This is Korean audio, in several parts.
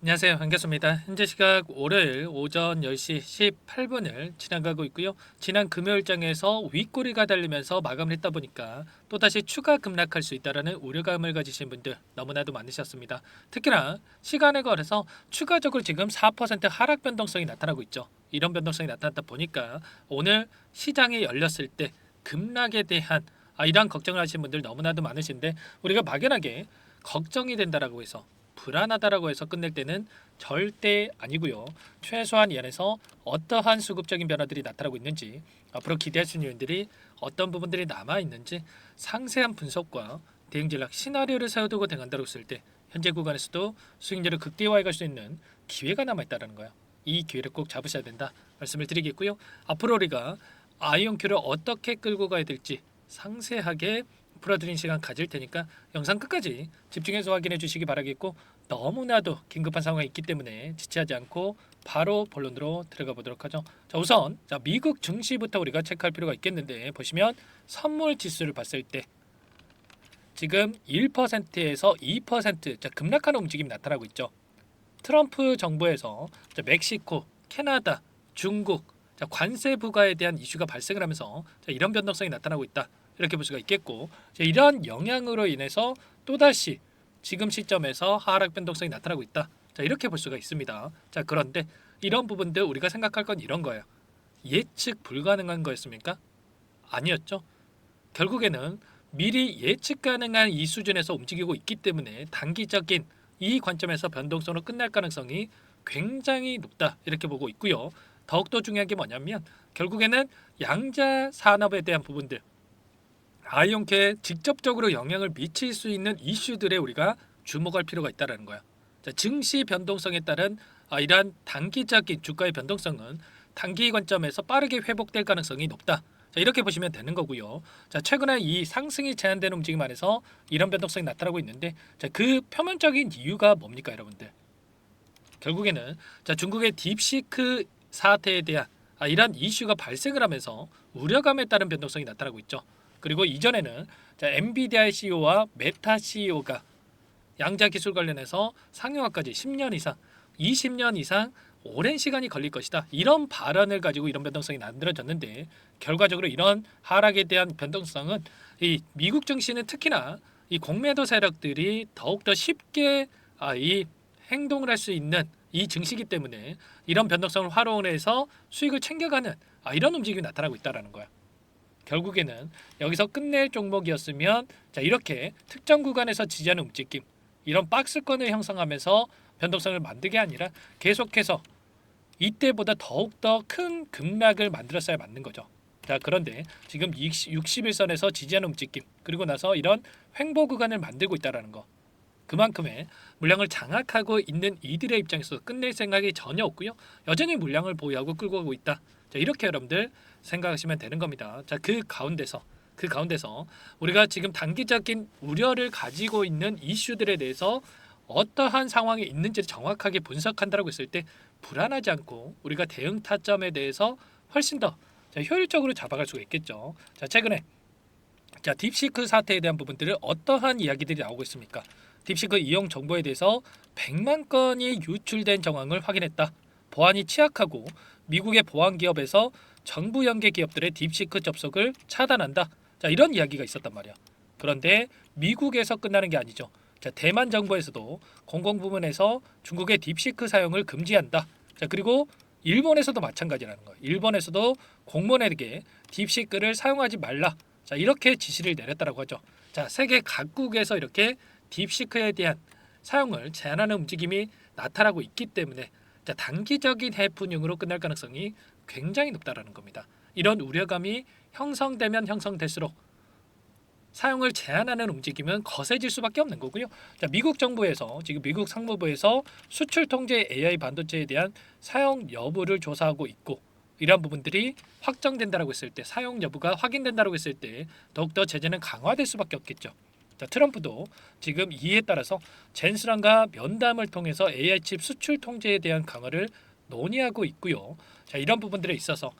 안녕하세요. 반갑습니다. 현재 시각 월요일 오전 10시 18분을 지나가고 있고요. 지난 금요일장에서 윗꼬리가 달리면서 마감을 했다 보니까 또다시 추가 급락할 수 있다는 우려감을 가지신 분들 너무나도 많으셨습니다. 특히나 시간에 걸어서 추가적으로 지금 4% 하락 변동성이 나타나고 있죠. 이런 변동성이 나타났다 보니까 오늘 시장이 열렸을 때 급락에 대한 이러한 걱정을 하시는 분들 너무나도 많으신데, 우리가 막연하게 걱정이 된다라고 해서 불안하다라고 해서 끝낼 때는 절대 아니고요. 최소한 이 안에서 어떠한 수급적인 변화들이 나타나고 있는지, 앞으로 기대할 수 있는 요인들이 어떤 부분들이 남아 있는지 상세한 분석과 대응 전략 시나리오를 세워두고 대응한다고 했을 때 현재 구간에서도 수익률을 극대화해 갈 수 있는 기회가 남아 있다는 거예요. 이 기회를 꼭 잡으셔야 된다 말씀을 드리겠고요. 앞으로 우리가 아이온큐를 어떻게 끌고 가야 될지 상세하게 풀어드린 시간 가질 테니까 영상 끝까지 집중해서 확인해 주시기 바라겠고, 너무나도 긴급한 상황이 있기 때문에 지체하지 않고 바로 본론으로 들어가 보도록 하죠. 자, 우선 미국 증시부터 우리가 체크할 필요가 있겠는데, 보시면 선물 지수를 봤을 때 지금 1%에서 2% 급락하는 움직임이 나타나고 있죠. 트럼프 정부에서 멕시코, 캐나다, 중국 관세 부과에 대한 이슈가 발생을 하면서 이런 변동성이 나타나고 있다, 이렇게 볼 수가 있겠고, 이런 영향으로 인해서 또다시 지금 시점에서 하락 변동성이 나타나고 있다, 이렇게 볼 수가 있습니다. 그런데 이런 부분들 우리가 생각할 건 이런 거예요. 예측 불가능한 거였습니까? 아니었죠. 결국에는 미리 예측 가능한 이 수준에서 움직이고 있기 때문에 단기적인 이 관점에서 변동성으로 끝날 가능성이 굉장히 높다, 이렇게 보고 있고요. 더욱더 중요한 게 뭐냐면 결국에는 양자 산업에 대한 부분들, 아이온큐에 직접적으로 영향을 미칠 수 있는 이슈들에 우리가 주목할 필요가 있다는 거야. 증시 변동성에 따른 이러한 단기적인 주가의 변동성은 단기 관점에서 빠르게 회복될 가능성이 높다, 이렇게 보시면 되는 거고요. 최근에 이 상승이 제한되는 움직임 안에서 이런 변동성이 나타나고 있는데, 그 표면적인 이유가 뭡니까, 여러분들? 결국에는 중국의 딥시크 사태에 대한 이런 이슈가 발생을 하면서 우려감에 따른 변동성이 나타나고 있죠. 그리고 이전에는 엔비디아의 CEO와 메타 CEO가 양자 기술 관련해서 상용화까지 10년 이상, 20년 이상 오랜 시간이 걸릴 것이다, 이런 발언을 가지고 이런 변동성이 만들어졌는데, 결과적으로 이런 하락에 대한 변동성은 이 미국 증시는 특히나 이 공매도 세력들이 더욱더 쉽게 이 행동을 할 수 있는 이 증시기 때문에 이런 변동성을 활용해서 수익을 챙겨가는 이런 움직임이 나타나고 있다는 거야. 결국에는 여기서 끝낼 종목이었으면 이렇게 특정 구간에서 지지하는 움직임, 이런 박스권을 형성하면서 변동성을 만들게 아니라 계속해서 이때보다 더욱더 큰 급락을 만들었어야 맞는 거죠. 그런데 지금 60일선에서 지지하는 움직임, 그리고 나서 이런 횡보 구간을 만들고 있다는 거, 그만큼의 물량을 장악하고 있는 이들의 입장에서 끝낼 생각이 전혀 없고요. 여전히 물량을 보유하고 끌고 가고 있다. 이렇게 여러분들 생각하시면 되는 겁니다. 그 가운데서 우리가 지금 단기적인 우려를 가지고 있는 이슈들에 대해서 어떠한 상황이 있는지를 정확하게 분석한다고 했을 때 불안하지 않고 우리가 대응 타점에 대해서 훨씬 더 효율적으로 잡아갈 수가 있겠죠. 최근에 딥시크 사태에 대한 부분들을 어떠한 이야기들이 나오고 있습니까? 딥시크 이용 정보에 대해서 100만 건이 유출된 정황을 확인했다. 보안이 취약하고 미국의 보안 기업에서 정부 연계 기업들의 딥시크 접속을 차단한다. 이런 이야기가 있었단 말이야. 그런데 미국에서 끝나는 게 아니죠. 대만 정부에서도 공공부문에서 중국의 딥시크 사용을 금지한다. 그리고 일본에서도 마찬가지라는 거예요. 일본에서도 공무원에게 딥시크를 사용하지 말라, 이렇게 지시를 내렸다고 하죠. 세계 각국에서 이렇게 딥시크에 대한 사용을 제한하는 움직임이 나타나고 있기 때문에 단기적인 해프닝으로 끝날 가능성이 굉장히 높다라는 겁니다. 이런 우려감이 형성되면 형성될수록 사용을 제한하는 움직임은 거세질 수밖에 없는 거고요. 미국 정부에서 지금 미국 상무부에서 수출 통제 AI 반도체에 대한 사용 여부를 조사하고 있고, 이러한 부분들이 확정된다라고 했을 때, 사용 여부가 확인된다라고 했을 때 더욱더 제재는 강화될 수밖에 없겠죠. 트럼프도 지금 이에 따라서 젠스랑과 면담을 통해서 AI 칩 수출 통제에 대한 강화를 논의하고 있고요. 이런 부분들에 있어서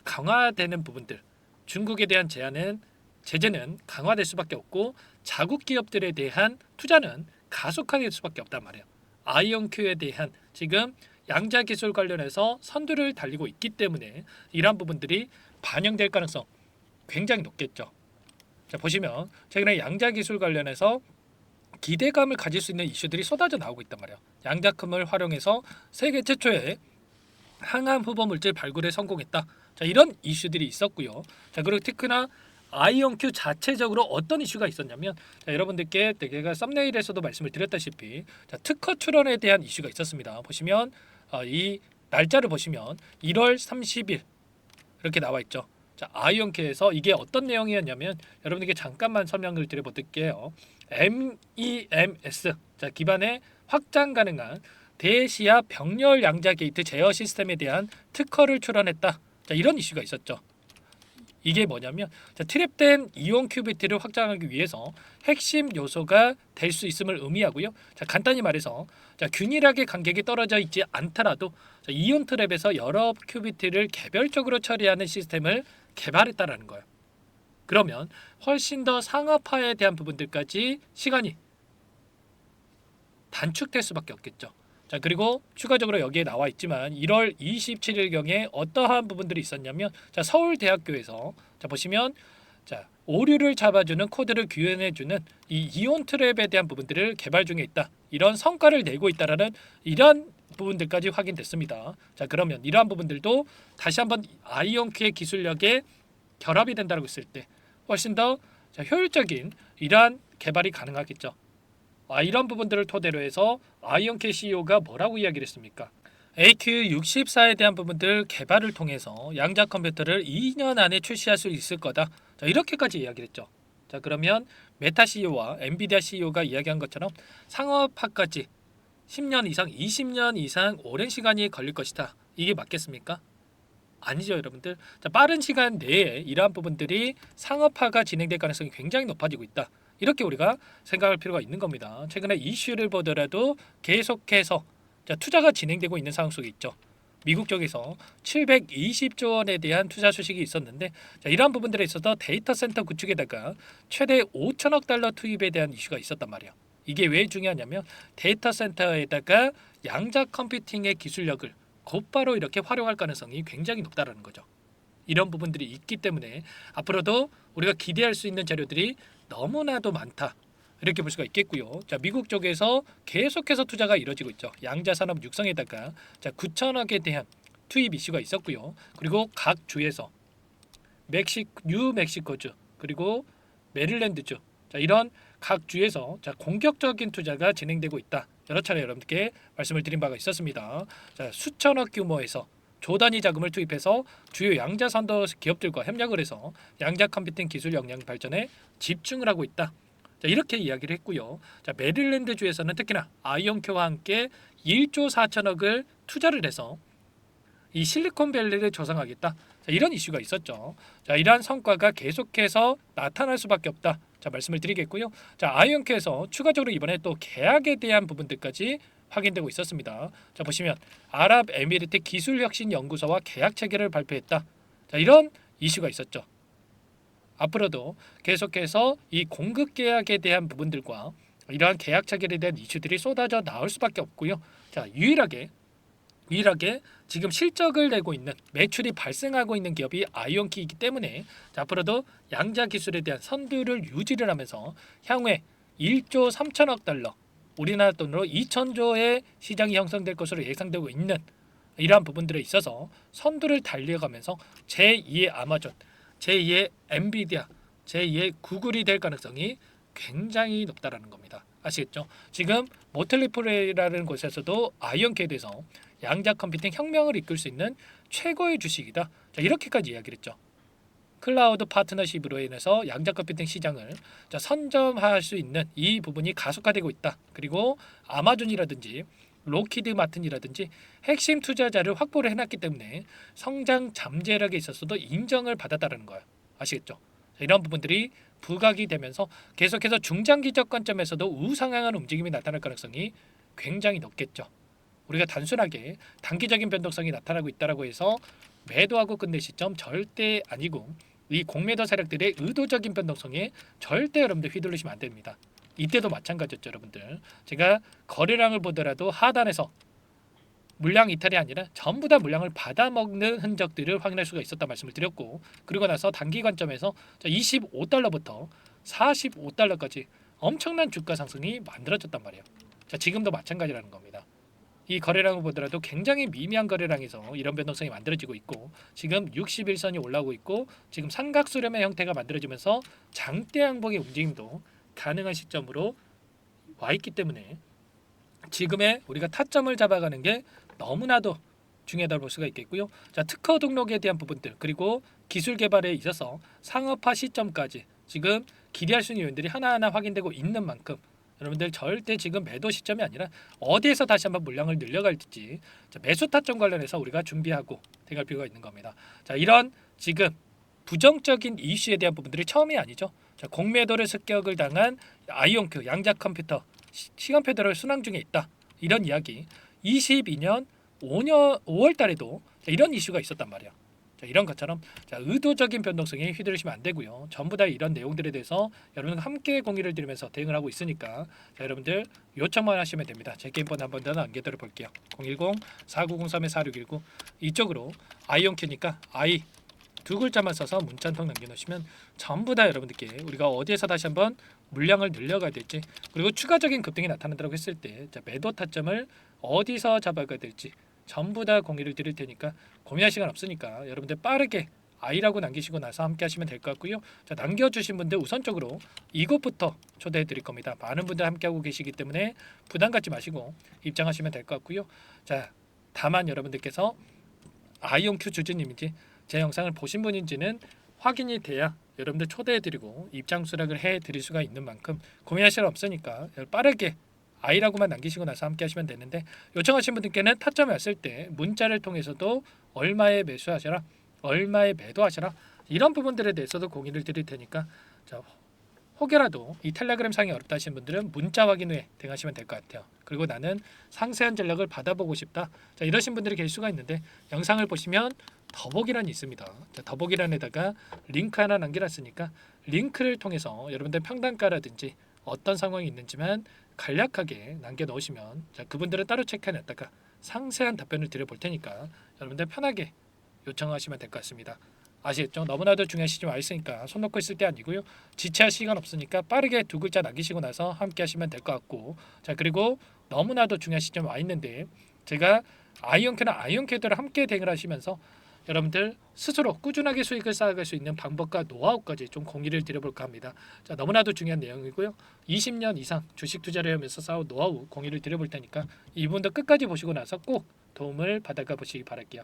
강화되는 부분들, 중국에 대한 제재는 강화될 수밖에 없고 자국 기업들에 대한 투자는 가속화될 수밖에 없단 말이에요. 아이온큐에 대한 지금 양자 기술 관련해서 선두를 달리고 있기 때문에 이러한 부분들이 반영될 가능성 굉장히 높겠죠. 자, 보시면 최근에 양자 기술 관련해서 기대감을 가질 수 있는 이슈들이 쏟아져 나오고 있단 말이에요. 양자컴을 활용해서 세계 최초의 항암 후보 물질 발굴에 성공했다. 자, 이런 이슈들이 있었고요. 자, 그리고 특히나 아이온큐 자체적으로 어떤 이슈가 있었냐면, 자, 여러분들께 제가 썸네일에서도 말씀을 드렸다시피, 자, 특허 출원에 대한 이슈가 있었습니다. 보시면 이 날짜를 보시면 1월 30일 이렇게 나와 있죠. 자, 아이온큐에서 이게 어떤 내용이었냐면, 여러분들께 잠깐만 설명을 드려볼게요. MEMS, 자, 기반의 확장 가능한 대시야 병렬 양자 게이트 제어 시스템에 대한 특허를 출원했다. 자, 이런 이슈가 있었죠. 이게 뭐냐면, 자, 트랩된 이온 큐비트를 확장하기 위해서 핵심 요소가 될 수 있음을 의미하고요. 자, 간단히 말해서, 자, 균일하게 간격이 떨어져 있지 않더라도, 자, 이온 트랩에서 여러 큐비트를 개별적으로 처리하는 시스템을 개발했다라는 거예요. 그러면 훨씬 더 상업화에 대한 부분들까지 시간이 단축될 수밖에 없겠죠. 자, 그리고 추가적으로 여기에 나와 있지만 1월 27일경에 어떠한 부분들이 있었냐면, 자, 서울대학교에서 자, 보시면, 자, 오류를 잡아주는 코드를 구현해주는 이 이온 트랩에 대한 부분들을 개발 중에 있다. 이런 성과를 내고 있다라는 이런 부분들까지 확인됐습니다. 자, 그러면 이러한 부분들도 다시 한번 아이온큐의 기술력에 결합이 된다고 했을 때 훨씬 더 효율적인 이러한 개발이 가능하겠죠. 이런 부분들을 토대로 해서 아이온큐 CEO가 뭐라고 이야기를 했습니까? AQ64에 대한 부분들 개발을 통해서 양자 컴퓨터를 2년 안에 출시할 수 있을 거다. 자, 이렇게까지 이야기를 했죠. 자, 그러면 메타 CEO와 엔비디아 CEO가 이야기한 것처럼 상업화까지 10년 이상, 20년 이상 오랜 시간이 걸릴 것이다. 이게 맞겠습니까? 아니죠, 여러분들. 자, 빠른 시간 내에 이러한 부분들이 상업화가 진행될 가능성이 굉장히 높아지고 있다. 이렇게 우리가 생각할 필요가 있는 겁니다. 최근에 이슈를 보더라도 계속해서, 자, 투자가 진행되고 있는 상황 속에 있죠. 미국 쪽에서 720조 원에 대한 투자 소식이 있었는데, 자, 이러한 부분들에 있어서 데이터 센터 구축에다가 최대 5천억 달러 투입에 대한 이슈가 있었단 말이에요. 이게 왜 중요하냐면, 데이터 센터에다가 양자 컴퓨팅의 기술력을 곧바로 이렇게 활용할 가능성이 굉장히 높다라는 거죠. 이런 부분들이 있기 때문에 앞으로도 우리가 기대할 수 있는 자료들이 너무나도 많다. 이렇게 볼 수가 있겠고요. 자, 미국 쪽에서 계속해서 투자가 이루어지고 있죠. 양자 산업 육성에다가, 자, 9천억에 대한 투입 이슈가 있었고요. 그리고 각 주에서 뉴멕시코주 그리고 메릴랜드주, 자, 이런 각 주에서, 자, 공격적인 투자가 진행되고 있다. 여러 차례 여러분께 말씀을 드린 바가 있었습니다. 자, 수천억 규모에서 조단위 자금을 투입해서 주요 양자 선도 기업들과 협력을 해서 양자 컴퓨팅 기술 역량 발전에 집중을 하고 있다. 자, 이렇게 이야기를 했고요. 자, 메릴랜드 주에서는 특히나 아이온큐와 함께 1조 4천억을 투자를 해서 이 실리콘밸리를 조성하겠다. 자, 이런 이슈가 있었죠. 자, 이러한 성과가 계속해서 나타날 수밖에 없다. 자, 말씀을 드리겠고요. 자, 아이온큐에서 추가적으로 이번에 또 계약에 대한 부분들까지 확인되고 있었습니다. 자, 보시면 아랍에미리트 기술혁신연구소와 계약 체계를 발표했다. 자, 이런 이슈가 있었죠. 앞으로도 계속해서 이 공급 계약에 대한 부분들과 이러한 계약 체계에 대한 이슈들이 쏟아져 나올 수밖에 없고요. 자, 유일하게 지금 실적을 내고 있는, 매출이 발생하고 있는 기업이 아이온큐이기 때문에, 자, 앞으로도 양자 기술에 대한 선두를 유지를 하면서 향후에 1조 3천억 달러, 우리나라 돈으로 2천조의 시장이 형성될 것으로 예상되고 있는 이러한 부분들에 있어서 선두를 달려가면서 제2의 아마존, 제2의 엔비디아, 제2의 구글이 될 가능성이 굉장히 높다라는 겁니다. 아시겠죠? 지금 모틀리플레이라는 곳에서도 아이온큐에 대해서 양자 컴퓨팅 혁명을 이끌 수 있는 최고의 주식이다. 자, 이렇게까지 이야기를 했죠. 클라우드 파트너십으로 인해서 양자 컴퓨팅 시장을, 자, 선점할 수 있는 이 부분이 가속화되고 있다. 그리고 아마존이라든지 로키드 마틴이라든지 핵심 투자자를 확보를 해놨기 때문에 성장 잠재력에 있어서도 인정을 받았다는 거예요. 아시겠죠? 자, 이런 부분들이 부각이 되면서 계속해서 중장기적 관점에서도 우상향하는 움직임이 나타날 가능성이 굉장히 높겠죠. 우리가 단순하게 단기적인 변동성이 나타나고 있다라고 해서 매도하고 끝낼 시점 절대 아니고, 이 공매도 세력들의 의도적인 변동성에 절대 여러분들 휘둘리시면 안 됩니다. 이때도 마찬가지였죠, 여러분들. 제가 거래량을 보더라도 하단에서 물량 이탈이 아니라 전부 다 물량을 받아먹는 흔적들을 확인할 수가 있었다 말씀을 드렸고, 그리고 나서 단기 관점에서 25달러부터 45달러까지 엄청난 주가 상승이 만들어졌단 말이에요. 자, 지금도 마찬가지라는 겁니다. 이 거래량을 보더라도 굉장히 미미한 거래량에서 이런 변동성이 만들어지고 있고, 지금 61선이 올라오고 있고, 지금 삼각수렴의 형태가 만들어지면서 장대 양봉의 움직임도 가능한 시점으로 와 있기 때문에 지금의 우리가 타점을 잡아가는 게 너무나도 중요하다고 볼 수가 있겠고요. 자, 특허 등록에 대한 부분들, 그리고 기술 개발에 있어서 상업화 시점까지 지금 기대할 수 있는 요인들이 하나하나 확인되고 있는 만큼 여러분들 절대 지금 매도 시점이 아니라 어디에서 다시 한번 물량을 늘려갈지, 자, 매수 타점 관련해서 우리가 준비하고 대갈 필요가 있는 겁니다. 자, 이런 지금 부정적인 이슈에 대한 부분들이 처음이 아니죠. 자, 공매도를 습격을 당한 아이온큐 양자 컴퓨터 시간표대로 순항 중에 있다, 이런 이야기 22년 5월 달에도 이런 이슈가 있었단 말이야. 자, 이런 것처럼 의도적인 변동성에 휘둘리시면 안 되고요. 전부 다 이런 내용들에 대해서 여러분과 함께 공유를 드리면서 대응을 하고 있으니까, 자, 여러분들 요청만 하시면 됩니다. 제 게임번 한번 더 남겨드려 볼게요. 010-4903-4619 이쪽으로 아이온큐니까 아이 두 글자만 써서 문자 한 통 남겨놓으시면 전부 다 여러분들께 우리가 어디에서 다시 한번 물량을 늘려가야 될지, 그리고 추가적인 급등이 나타난다고 했을 때 매도 타점을 어디서 잡아가야 될지 전부 다 공유를 드릴 테니까 고민할 시간 없으니까 여러분들 빠르게 아이라고 남기시고 나서 함께 하시면 될 것 같고요. 자, 남겨주신 분들 우선적으로 이것부터 초대해 드릴 겁니다. 많은 분들 함께 하고 계시기 때문에 부담 갖지 마시고 입장하시면 될 것 같고요. 자, 다만 여러분들께서 아이온큐 주주님인지 제 영상을 보신 분인지는 확인이 돼야 여러분들 초대해드리고 입장 수락을 해드릴 수가 있는 만큼 고민하실 일 없으니까 빠르게 아이라고만 남기시고 나서 함께 하시면 되는데, 요청하신 분들께는 타점이 왔을 때 문자를 통해서도 얼마에 매수하셔라, 얼마에 매도하셔라, 이런 부분들에 대해서도 공유를 드릴 테니까, 자, 혹여라도 이 텔레그램 상이 어렵다 하시는 분들은 문자 확인 후에 대응하시면 될 것 같아요. 그리고 나는 상세한 전략을 받아보고 싶다, 자, 이러신 분들이 계실 수가 있는데, 영상을 보시면 더보기란이 있습니다. 자, 더보기란에다가 링크 하나 남겨놨으니까 링크를 통해서 여러분들 평단가라든지 어떤 상황이 있는지만 간략하게 남겨 놓으시면, 자, 그분들은 따로 체크해놨다가 상세한 답변을 드려볼 테니까 여러분들 편하게 요청하시면 될 것 같습니다. 아시겠죠? 너무나도 중요한 시점 와 있으니까 손 놓고 있을 때 아니고요. 지체할 시간 없으니까 빠르게 두 글자 남기시고 나서 함께 하시면 될 것 같고, 자, 그리고 너무나도 중요한 시점 와 있는데 제가 아이온큐나 아이온캐드를 함께 대응을 하시면서 여러분들 스스로 꾸준하게 수익을 쌓아갈 수 있는 방법과 노하우까지 좀 공유를 드려볼까 합니다. 자, 너무나도 중요한 내용이고요. 20년 이상 주식 투자를 하면서 쌓은 노하우 공유를 드려볼 테니까 이분도 끝까지 보시고 나서 꼭 도움을 받아가 보시기 바랄게요.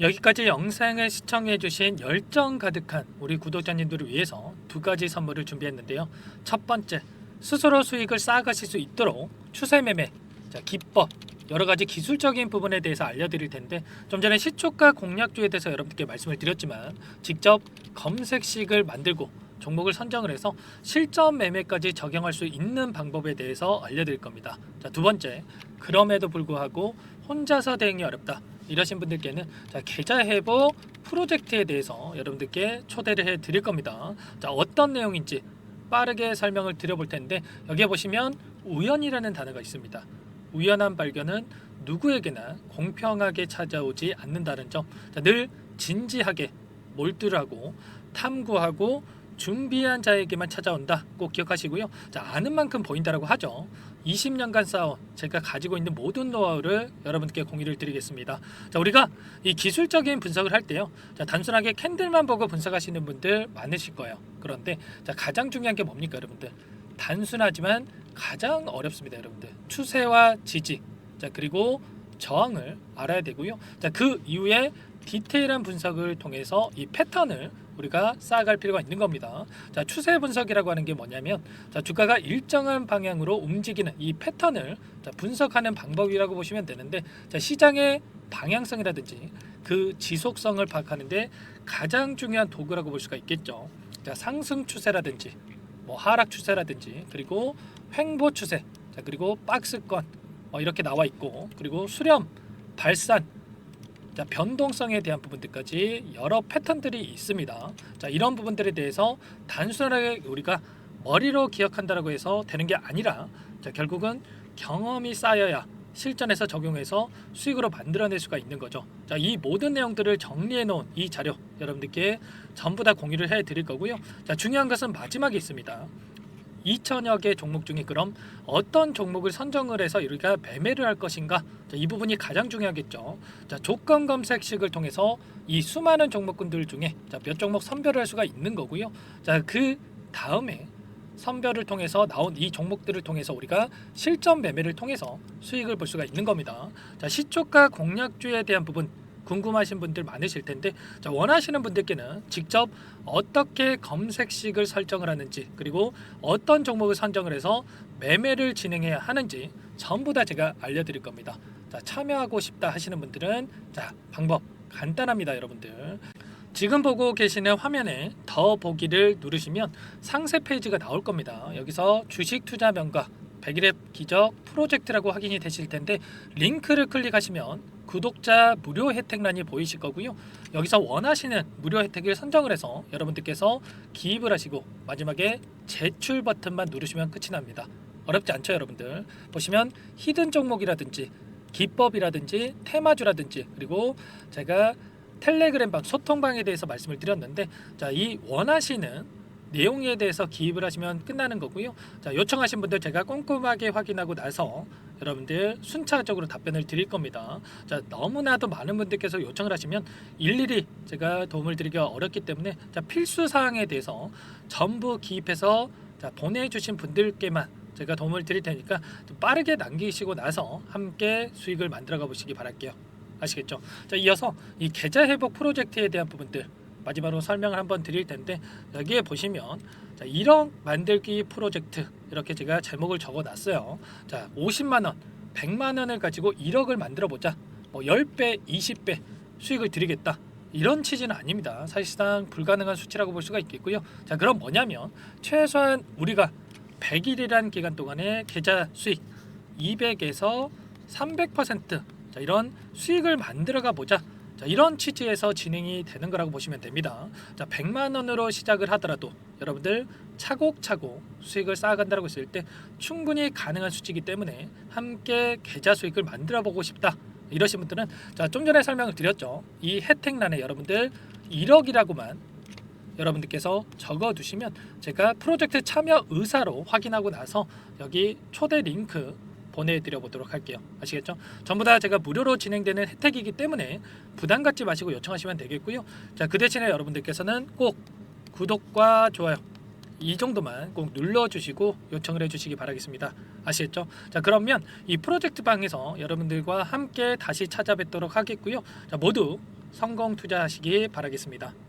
여기까지 영상을 시청해주신 열정 가득한 우리 구독자님들을 위해서 두 가지 선물을 준비했는데요. 첫 번째, 스스로 수익을 쌓아가실 수 있도록 추세 매매 기법, 여러 가지 기술적인 부분에 대해서 알려드릴 텐데, 좀 전에 시초가 공략주에 대해서 여러분들께 말씀을 드렸지만 직접 검색식을 만들고 종목을 선정을 해서 실전 매매까지 적용할 수 있는 방법에 대해서 알려드릴 겁니다. 자, 두 번째, 그럼에도 불구하고 혼자서 대응이 어렵다 이러신 분들께는 계좌 회복 프로젝트에 대해서 여러분들께 초대를 해 드릴 겁니다. 자, 어떤 내용인지 빠르게 설명을 드려볼 텐데, 여기에 보시면 우연이라는 단어가 있습니다. 우연한 발견은 누구에게나 공평하게 찾아오지 않는다는 점, 늘 진지하게 몰두하고 탐구하고 준비한 자에게만 찾아온다, 꼭 기억하시고요. 자, 아는 만큼 보인다라고 하죠. 20년간 쌓아온 제가 가지고 있는 모든 노하우를 여러분께 공유를 드리겠습니다. 자, 우리가 이 기술적인 분석을 할 때요, 자, 단순하게 캔들만 보고 분석하시는 분들 많으실 거예요. 그런데 자, 가장 중요한 게 뭡니까 여러분들? 단순하지만 가장 어렵습니다. 여러분들, 추세와 지지, 자, 그리고 저항을 알아야 되고요. 자, 그 이후에 디테일한 분석을 통해서 이 패턴을 우리가 쌓아갈 필요가 있는 겁니다. 자, 추세 분석이라고 하는 게 뭐냐면, 자, 주가가 일정한 방향으로 움직이는 이 패턴을 분석하는 방법이라고 보시면 되는데, 자, 시장의 방향성이라든지 그 지속성을 파악하는데 가장 중요한 도구라고 볼 수가 있겠죠. 자, 상승 추세라든지 하락 추세라든지, 그리고 횡보 추세, 자, 그리고 박스권 이렇게 나와 있고, 그리고 수렴, 발산, 자, 변동성에 대한 부분들까지 여러 패턴들이 있습니다. 자, 이런 부분들에 대해서 단순하게 우리가 머리로 기억한다라고 해서 되는 게 아니라 자, 결국은 경험이 쌓여야 실전에서 적용해서 수익으로 만들어낼 수가 있는 거죠. 자, 이 모든 내용들을 정리해 놓은 이 자료 여러분들께 전부 다 공유를 해 드릴 거고요. 자, 중요한 것은 마지막에 있습니다. 2천여 개 종목 중에 그럼 어떤 종목을 선정을 해서 우리가 매매를 할 것인가? 자, 이 부분이 가장 중요하겠죠. 자, 조건 검색식을 통해서 이 수많은 종목군들 중에 자, 몇 종목 선별을 할 수가 있는 거고요. 자, 그 다음에 선별을 통해서 나온 이 종목들을 통해서 우리가 실전 매매를 통해서 수익을 볼 수가 있는 겁니다. 자, 시초가 공략주에 대한 부분 궁금하신 분들 많으실 텐데 자, 원하시는 분들께는 직접 어떻게 검색식을 설정을 하는지 그리고 어떤 종목을 선정을 해서 매매를 진행해야 하는지 전부 다 제가 알려드릴 겁니다. 자, 참여하고 싶다 하시는 분들은 자, 방법 간단합니다, 여러분들. 지금 보고 계시는 화면에 더 보기를 누르시면 상세 페이지가 나올 겁니다. 여기서 주식 투자 명가 100일의 기적 프로젝트라고 확인이 되실 텐데 링크를 클릭하시면 구독자 무료 혜택란이 보이실 거고요. 여기서 원하시는 무료 혜택을 선정을 해서 여러분들께서 기입을 하시고 마지막에 제출 버튼만 누르시면 끝이 납니다. 어렵지 않죠, 여러분들. 보시면 히든 종목이라든지 기법이라든지 테마주라든지 그리고 제가 텔레그램방 소통방에 대해서 말씀을 드렸는데 자, 이 원하시는 내용에 대해서 기입을 하시면 끝나는 거고요. 자, 요청하신 분들 제가 꼼꼼하게 확인하고 나서 여러분들 순차적으로 답변을 드릴 겁니다. 자, 너무나도 많은 분들께서 요청을 하시면 일일이 제가 도움을 드리기가 어렵기 때문에 자, 필수 사항에 대해서 전부 기입해서 자, 보내주신 분들께만 제가 도움을 드릴 테니까 좀 빠르게 남기시고 나서 함께 수익을 만들어가 보시기 바랄게요. 아시겠죠? 자, 이어서 이 계좌 회복 프로젝트에 대한 부분들 마지막으로 설명을 한번 드릴 텐데 여기에 보시면 자, 1억 만들기 프로젝트 이렇게 제가 제목을 적어 놨어요. 자, 50만 원, 100만 원을 가지고 1억을 만들어 보자. 뭐 10배, 20배 수익을 드리겠다. 이런 취지는 아닙니다. 사실상 불가능한 수치라고 볼 수가 있겠고요. 자, 그럼 뭐냐면 최소한 우리가 100일이란 기간 동안에 계좌 수익 200에서 300% 자, 이런 수익을 만들어가 보자. 자, 이런 취지에서 진행이 되는 거라고 보시면 됩니다. 자, 100만 원으로 시작을 하더라도 여러분들 차곡차곡 수익을 쌓아간다고 했을 때 충분히 가능한 수치이기 때문에 함께 계좌 수익을 만들어 보고 싶다. 이러신 분들은 자, 좀 전에 설명을 드렸죠. 이 혜택란에 여러분들 1억이라고만 여러분들께서 적어 두시면 제가 프로젝트 참여 의사로 확인하고 나서 여기 초대 링크 보내드려 보도록 할게요. 아시겠죠? 전부 다 제가 무료로 진행되는 혜택이기 때문에 부담 갖지 마시고 요청하시면 되겠고요. 자, 그 대신에 여러분들께서는 꼭 구독과 좋아요 이 정도만 꼭 눌러주시고 요청을 해주시기 바라겠습니다. 아시겠죠? 자, 그러면 이 프로젝트 방에서 여러분들과 함께 다시 찾아뵙도록 하겠고요. 자, 모두 성공 투자하시기 바라겠습니다.